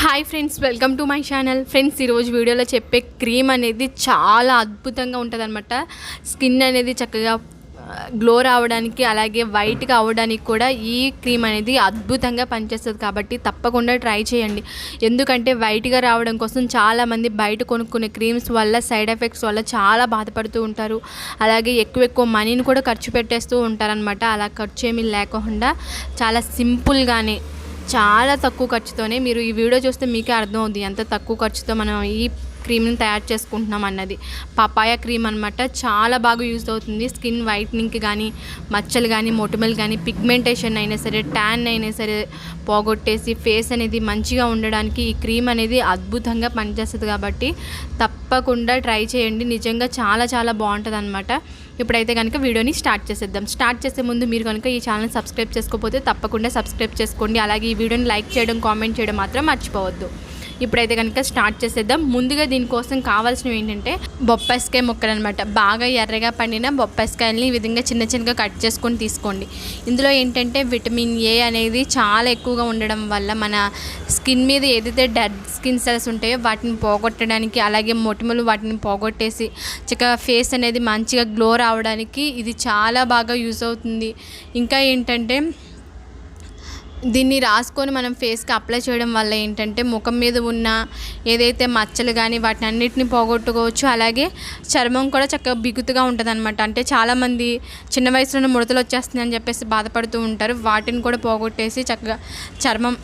Hi friends, welcome to my channel. Friends, ఈరోజు వీడియోలో చెప్పే క్రీమ్ అనేది చాలా అద్భుతంగా ఉంటుంది అనమాట. స్కిన్ అనేది చక్కగా గ్లో రావడానికి అలాగే వైట్గా అవ్వడానికి కూడా ఈ క్రీమ్ అనేది అద్భుతంగా పనిచేస్తుంది. కాబట్టి తప్పకుండా ట్రై చేయండి. ఎందుకంటే వైట్గా రావడం కోసం చాలామంది బయట కొనుక్కునే క్రీమ్స్ వల్ల సైడ్ ఎఫెక్ట్స్ వల్ల చాలా బాధపడుతూ ఉంటారు. అలాగే ఎక్కువ మనీని కూడా ఖర్చు పెట్టేస్తూ ఉంటారనమాట. అలా ఖర్చు ఏమీ లేకుండా చాలా సింపుల్గానే చాలా తక్కువ ఖర్చుతోనే మీరు ఈ వీడియో చూస్తే మీకే అర్థమవుతుంది ఎంత తక్కువ ఖర్చుతో మనం ఈ క్రీమ్ని తయారు చేసుకుంటున్నాం అన్నది. పపాయ క్రీమ్ అనమాట. చాలా బాగా యూజ్ అవుతుంది స్కిన్ వైట్నింగ్కి కానీ, మచ్చలు కానీ, మొటిమలు కానీ, పిగ్మెంటేషన్ అయినా సరే, ట్యాన్ అయినా సరే పోగొట్టేసి ఫేస్ అనేది మంచిగా ఉండడానికి ఈ క్రీమ్ అనేది అద్భుతంగా పనిచేస్తుంది. కాబట్టి తప్పకుండా ట్రై చేయండి. నిజంగా చాలా చాలా బాగుంటుంది అనమాట. ఇప్పుడైతే కనుక వీడియోని స్టార్ట్ చేసేద్దాం. స్టార్ట్ చేసే ముందు మీరు కనుక ఈ ఛానల్ సబ్స్క్రైబ్ చేసుకోకపోతే తప్పకుండా సబ్స్క్రైబ్ చేసుకోండి. అలాగే ఈ వీడియోని లైక్ చేయడం, కామెంట్ చేయడం మాత్రం మర్చిపోవద్దు. ఇప్పుడైతే కనుక స్టార్ట్ చేసేద్దాం. ముందుగా దీనికోసం కావాల్సినవి ఏంటంటే బొప్పాయికాయ ముక్కలు అనమాట. బాగా ఎర్రగా పండిన బొప్పాయికాయలని ఈ విధంగా చిన్నగా కట్ చేసుకొని తీసుకోండి. ఇందులో ఏంటంటే విటమిన్ ఏ అనేది చాలా ఎక్కువగా ఉండడం వల్ల మన స్కిన్ మీద ఏదైతే డెడ్ స్కిన్ సెల్స్ ఉంటాయో వాటిని పోగొట్టడానికి, అలాగే మొటిమలు వాటిని పోగొట్టేసి చక్కగా ఫేస్ అనేది మంచిగా గ్లో రావడానికి ఇది చాలా బాగా యూజ్ అవుతుంది. ఇంకా ఏంటంటే దీన్ని రాసుకొని మనం ఫేస్కి అప్లై చేయడం వల్ల ఏంటంటే ముఖం మీద ఉన్న ఏదైతే మచ్చలు కానీ వాటిని అన్నిటిని పోగొట్టుకోవచ్చు. అలాగే చర్మం కూడా చక్కగా బిగుతుగా ఉంటుంది అనమాట. అంటే చాలామంది చిన్న వయసులోనే ముడతలు వచ్చేస్తున్నాయి అని చెప్పేసి బాధపడుతూ ఉంటారు. వాటిని కూడా పోగొట్టేసి చక్కగా చర్మం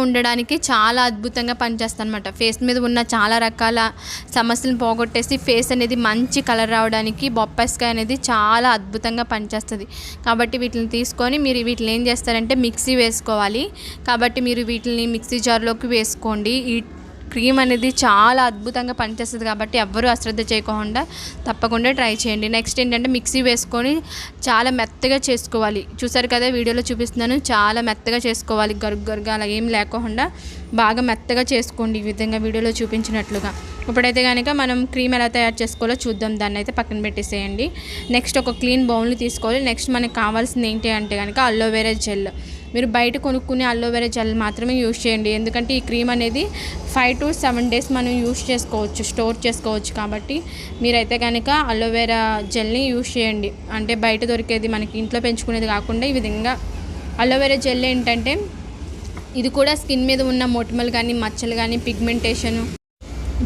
ఉండడానికి చాలా అద్భుతంగా పనిచేస్తుంది అనమాట. ఫేస్ మీద ఉన్న చాలా రకాల సమస్యలను పోగొట్టేసి ఫేస్ అనేది మంచి కలర్ రావడానికి బొప్పాయికాయ అనేది చాలా అద్భుతంగా పనిచేస్తుంది. కాబట్టి వీటిని తీసుకొని మీరు వీటిని ఏం చేస్తారంటే మిక్సీ వేసుకోవాలి. కాబట్టి మీరు వీటిని మిక్సీ జార్లోకి వేసుకోండి. ఈ క్రీమ్ అనేది చాలా అద్భుతంగా పనిచేస్తుంది. కాబట్టి ఎవ్వరూ అశ్రద్ధ చేయకుండా తప్పకుండా ట్రై చేయండి. నెక్స్ట్ ఏంటంటే మిక్సీ వేసుకొని చాలా మెత్తగా చేసుకోవాలి. చూసారు కదా, వీడియోలో చూపిస్తున్నాను. చాలా మెత్తగా చేసుకోవాలి. గరుగ్గా అలా ఏం లేకుండా బాగా మెత్తగా చేసుకోండి, ఈ విధంగా వీడియోలో చూపించినట్లుగా. ఇప్పుడైతే కనుక మనం క్రీమ్ ఎలా తయారు చేసుకోవాలో చూద్దాం. దాన్ని అయితే పక్కన పెట్టేసేయండి. నెక్స్ట్ ఒక క్లీన్ బౌల్ని తీసుకోవాలి. నెక్స్ట్ మనకు కావాల్సింది ఏంటి అంటే కనుక అలోవెరా జెల్. మీరు బయట కొనుక్కునే అలోవెరా జెల్ మాత్రమే యూజ్ చేయండి. ఎందుకంటే ఈ క్రీమ్ అనేది 5 to 7 days మనం యూజ్ చేసుకోవచ్చు, స్టోర్ చేసుకోవచ్చు. కాబట్టి మీరైతే కనుక అలోవెరా జెల్ని యూజ్ చేయండి. అంటే బయట దొరికేది మనకి ఇంట్లో పెంచుకునేది కాకుండా ఈ విధంగా అలోవెరా జెల్ ఏంటంటే ఇది కూడా స్కిన్ మీద ఉన్న మొటిమలు కానీ, మచ్చలు కానీ, పిగ్మెంటేషను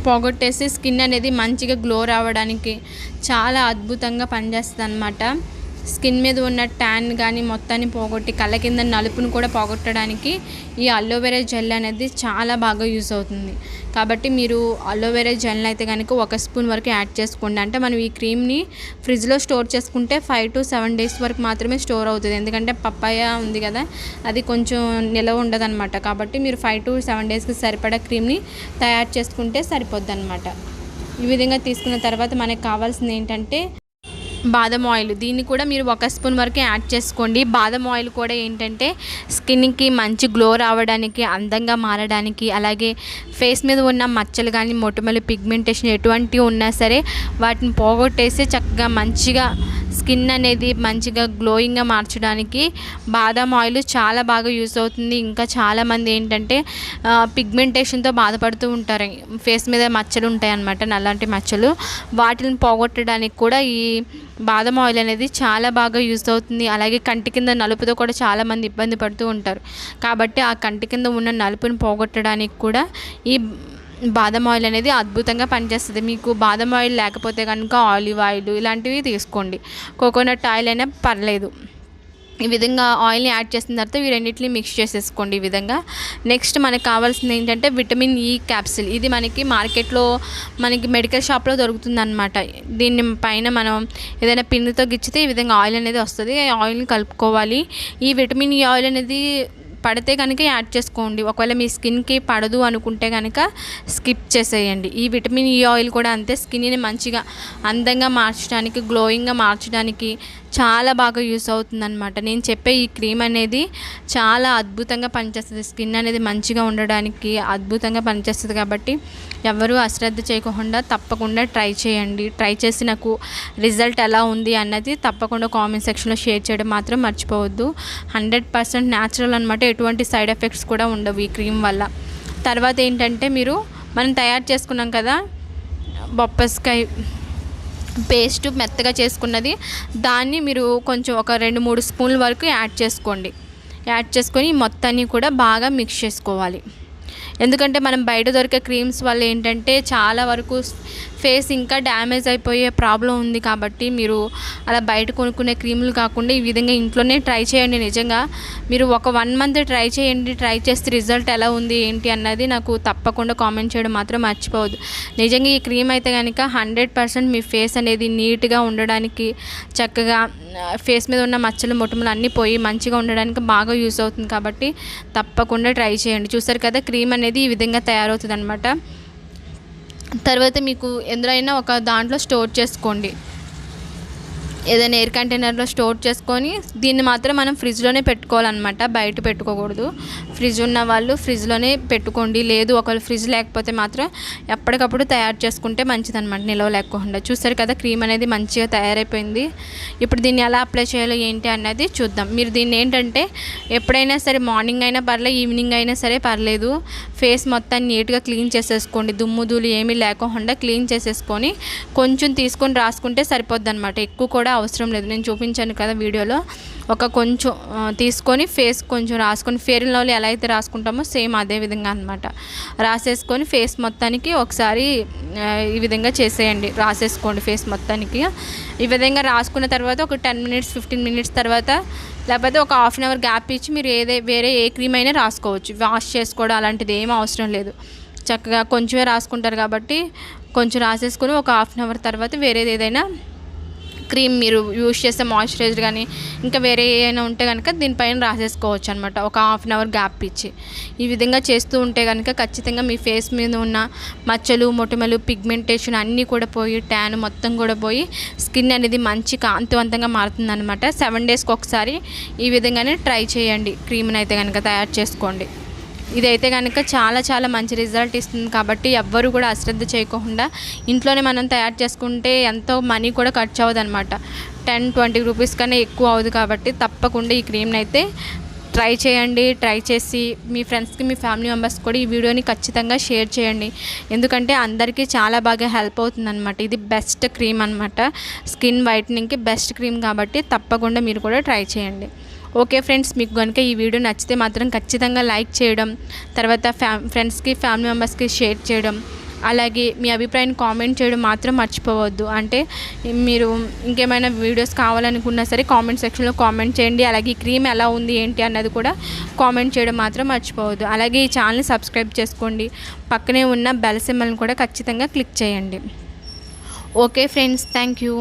పోగొట్టేసి స్కిన్ అనేది మంచిగా గ్లో రావడానికి చాలా అద్భుతంగా పనిచేస్తుంది అన్నమాట. స్కిన్ మీద ఉన్న ట్యాన్ కానీ మొత్తాన్ని పోగొట్టి కళ్ళ కింద నలుపును కూడా పోగొట్టడానికి ఈ అలోవెరా జెల్ అనేది చాలా బాగా యూజ్ అవుతుంది. కాబట్టి మీరు అలోవెరా జెల్ అయితే కనుక 1 స్పూన్ వరకు యాడ్ చేసుకోండి. అంటే మనం ఈ క్రీమ్ని ఫ్రిడ్జ్లో స్టోర్ చేసుకుంటే 5 to 7 days వరకు మాత్రమే స్టోర్ అవుతుంది. ఎందుకంటే పపాయ ఉంది కదా, అది కొంచెం నిలవ ఉండదు అనమాట. కాబట్టి మీరు 5 to 7 daysకి సరిపడా క్రీమ్ని తయారు చేసుకుంటే సరిపోద్ది అనమాట. ఈ విధంగా తీసుకున్న తర్వాత మనకు కావాల్సింది ఏంటంటే బాదం ఆయిల్. దీన్ని కూడా మీరు 1 స్పూన్ వరకు యాడ్ చేసుకోండి. బాదం ఆయిల్ కూడా ఏంటంటే స్కిన్కి మంచి గ్లో రావడానికి, అందంగా మారడానికి, అలాగే ఫేస్ మీద ఉన్న మచ్చలు కానీ, మొటిమలు, పిగ్మెంటేషన్ ఎటువంటివి ఉన్నా సరే వాటిని పోగొట్టేసి చక్కగా మంచిగా స్కిన్ అనేది మంచిగా గ్లోయింగ్గా మార్చడానికి బాదం ఆయిల్ చాలా బాగా యూజ్ అవుతుంది. ఇంకా చాలామంది ఏంటంటే పిగ్మెంటేషన్తో బాధపడుతూ ఉంటారు. ఫేస్ మీద మచ్చలు ఉంటాయి అన్నమాట, నల్లాంటి మచ్చలు. వాటిని పోగొట్టడానికి కూడా ఈ బాదం ఆయిల్ అనేది చాలా బాగా యూజ్ అవుతుంది. అలాగే కంటి కింద నలుపుతో కూడా చాలామంది ఇబ్బంది పడుతూ ఉంటారు. కాబట్టి ఆ కంటి కింద ఉన్న నలుపుని పోగొట్టడానికి కూడా ఈ బాదం ఆయిల్ అనేది అద్భుతంగా పనిచేస్తుంది. మీకు బాదం ఆయిల్ లేకపోతే కనుక ఆలివ్ ఆయిల్ ఇలాంటివి తీసుకోండి. కోకోనట్ ఆయిల్ అయినా పర్లేదు. ఈ విధంగా ఆయిల్ని యాడ్ చేసిన తర్వాత ఈ రెండింటిని మిక్స్ చేసేసుకోండి ఈ విధంగా. నెక్స్ట్ మనకు కావాల్సింది ఏంటంటే విటమిన్ ఈ క్యాప్సిల్. ఇది మనకి మార్కెట్లో మనకి మెడికల్ షాప్లో దొరుకుతుందన్నమాట. దీన్ని పైన మనం ఏదైనా పిన్నుతో గిచ్చితే ఈ విధంగా ఆయిల్ అనేది వస్తుంది. ఆయిల్ని కలుపుకోవాలి. ఈ విటమిన్ ఈ ఆయిల్ అనేది పడితే కనుక యాడ్ చేసుకోండి. ఒకవేళ మీ స్కిన్కి పడదు అనుకుంటే కనుక స్కిప్ చేసేయండి. ఈ విటమిన్ ఈ ఆయిల్ కూడా అంతే, స్కిన్ని మంచిగా అందంగా మార్చడానికి, గ్లోయింగ్గా మార్చడానికి చాలా బాగా యూస్ అవుతుందన్నమాట. నేను చెప్పే ఈ క్రీమ్ అనేది చాలా అద్భుతంగా పనిచేస్తుంది. స్కిన్ అనేది మంచిగా ఉండడానికి అద్భుతంగా పనిచేస్తుంది. కాబట్టి ఎవరు అశ్రద్ధ చేయకుండా తప్పకుండా ట్రై చేయండి. ట్రై చేసి నాకు రిజల్ట్ ఎలా ఉంది అన్నది తప్పకుండా కామెంట్ సెక్షన్లో షేర్ చేయడం మాత్రం మర్చిపోవద్దు. 100% న్యాచురల్ అనమాట. ఎటువంటి సైడ్ ఎఫెక్ట్స్ కూడా ఉండవు ఈ క్రీమ్ వల్ల. తర్వాత ఏంటంటే మనం తయారు చేసుకున్నాం కదా బొప్పస్కాయ పేస్ట్ మెత్తగా చేసుకున్నది, దాన్ని మీరు కొంచెం ఒక 2-3 స్పూన్ల వరకు యాడ్ చేసుకొని మొత్తాన్ని కూడా బాగా మిక్స్ చేసుకోవాలి. ఎందుకంటే మనం బయట దొరికే క్రీమ్స్ వల్ల ఏంటంటే చాలా వరకు ఫేస్ ఇంకా డ్యామేజ్ అయిపోయే ప్రాబ్లం ఉంది. కాబట్టి మీరు అలా బయట కొనుక్కునే క్రీములు కాకుండా ఈ విధంగా ఇంట్లోనే ట్రై చేయండి. నిజంగా మీరు ఒక 1 మంత్ ట్రై చేయండి. ట్రై చేస్తే రిజల్ట్ ఎలా ఉంది ఏంటి అన్నది నాకు తప్పకుండా కామెంట్ చేయడం మాత్రం మర్చిపోవద్దు. నిజంగా ఈ క్రీమ్ అయితే కనుక 100% మీ ఫేస్ అనేది నీట్గా ఉండడానికి, చక్కగా ఫేస్ మీద ఉన్న మచ్చలు మొటిమలు అన్నీ పోయి మంచిగా ఉండడానికి బాగా యూస్ అవుతుంది. కాబట్టి తప్పకుండా ట్రై చేయండి. చూసారు కదా క్రీమ్ అనేది ఈ విధంగా తయారవుతుంది అనమాట. తర్వాత మీకు ఎందులో ఒక దాంట్లో స్టోర్ చేసుకోండి, ఏదైనా ఎయిర్ కంటైనర్లో స్టోర్ చేసుకొని దీన్ని మాత్రం మనం ఫ్రిడ్జ్లోనే పెట్టుకోవాలన్నమాట, బయట పెట్టుకోకూడదు. ఫ్రిడ్జ్ ఉన్న వాళ్ళు ఫ్రిడ్జ్లోనే పెట్టుకోండి. లేదు ఒకవేళ ఫ్రిడ్జ్ లేకపోతే మాత్రం ఎప్పటికప్పుడు తయారు చేసుకుంటే మంచిదన్నమాట, నిల్వ లేకుండా. చూసారు కదా క్రీమ్ అనేది మంచిగా తయారైపోయింది. ఇప్పుడు దీన్ని ఎలా అప్లై చేయాలో ఏంటి అన్నది చూద్దాం. మీరు దీన్ని ఏంటంటే ఎప్పుడైనా సరే మార్నింగ్ అయినా పర్లేదు, ఈవినింగ్ అయినా సరే పర్లేదు, ఫేస్ మొత్తాన్ని నీట్గా క్లీన్ చేసేసుకోండి. దుమ్ము ధూళి ఏమీ లేకుండా క్లీన్ చేసేసుకొని కొంచెం తీసుకొని రాసుకుంటే సరిపోద్ది అనమాట. ఎక్కువ కూడా అవసరం లేదు. నేను చూపించాను కదా వీడియోలో, ఒక కొంచెం తీసుకొని ఫేస్ కొంచెం రాసుకొని ఫెయిర్ అండ్ లవ్లీ ఎలా అయితే రాసుకుంటామో సేమ్ అదే విధంగా అనమాట రాసేసుకొని ఫేస్ మొత్తానికి ఒకసారి ఈ విధంగా చేసేయండి. రాసేసుకోండి ఫేస్ మొత్తానికి. ఈ విధంగా రాసుకున్న తర్వాత ఒక 10-15 మినిట్స్ తర్వాత, లేకపోతే ఒక హాఫ్ అన్ అవర్ గ్యాప్ ఇచ్చి మీరు వేరే ఏ క్రీమ్ అయినా రాసుకోవచ్చు. వాష్ చేసుకోవడం అలాంటిది ఏమీ అవసరం లేదు. చక్కగా కొంచెమే రాసుకుంటారు కాబట్టి కొంచెం రాసేసుకొని ఒక హాఫ్ అన్ అవర్ తర్వాత వేరేది ఏదైనా క్రీమ్ మీరు యూజ్ చేసే మాయిశ్చరైజర్ కానీ ఇంకా వేరే ఏమైనా ఉంటే కనుక దీనిపైన రాసేసుకోవచ్చు అనమాట, ఒక హాఫ్ అన్ అవర్ గ్యాప్ ఇచ్చి. ఈ విధంగా చేస్తూ ఉంటే కనుక ఖచ్చితంగా మీ ఫేస్ మీద ఉన్న మచ్చలు మొటిమలు పిగ్మెంటేషన్ అన్నీ కూడా పోయి, ట్యాన్ మొత్తం కూడా పోయి స్కిన్ అనేది మంచి కాంతివంతంగా మారుతుంది అనమాట. 7 డేస్కి ఒకసారి ఈ విధంగానే ట్రై చేయండి. క్రీమ్ని అయితే కనుక తయారు చేసుకోండి. ఇదైతే కనుక చాలా చాలా మంచి రిజల్ట్ ఇస్తుంది. కాబట్టి ఎవ్వరు కూడా అశ్రద్ధ చేయకుండా ఇంట్లోనే మనం తయారు చేసుకుంటే ఎంతో మనీ కూడా ఖర్చు అవ్వదు అనమాట. 10-20 రూపీస్ కన్నా ఎక్కువ అవ్వదు. కాబట్టి తప్పకుండా ఈ క్రీమ్ని అయితే ట్రై చేయండి. ట్రై చేసి మీ ఫ్రెండ్స్కి, మీ ఫ్యామిలీ మెంబర్స్ కూడా ఈ వీడియోని ఖచ్చితంగా షేర్ చేయండి. ఎందుకంటే అందరికీ చాలా బాగా హెల్ప్ అవుతుంది అనమాట. ఇది బెస్ట్ క్రీమ్ అనమాట, స్కిన్ వైట్నింగ్కి బెస్ట్ క్రీమ్. కాబట్టి తప్పకుండా మీరు కూడా ట్రై చేయండి. ఓకే ఫ్రెండ్స్, మీకు కనుక ఈ వీడియో నచ్చితే మాత్రం ఖచ్చితంగా లైక్ చేయడం, తర్వాత ఫ్రెండ్స్కి, ఫ్యామిలీ మెంబర్స్కి షేర్ చేయడం, అలాగే మీ అభిప్రాయాన్ని కామెంట్ చేయడం మాత్రం మర్చిపోవద్దు. అంటే మీరు ఇంకేమైనా వీడియోస్ కావాలనుకున్నా సరే కామెంట్ సెక్షన్లో కామెంట్ చేయండి. అలాగే ఈ క్రీమ్ ఎలా ఉంది ఏంటి అన్నది కూడా కామెంట్ చేయడం మాత్రం మర్చిపోవద్దు. అలాగే ఈ ఛానల్ని సబ్స్క్రైబ్ చేసుకోండి. పక్కనే ఉన్న బెల్ సింబల్ని కూడా ఖచ్చితంగా క్లిక్ చేయండి. Okay friends, thank you.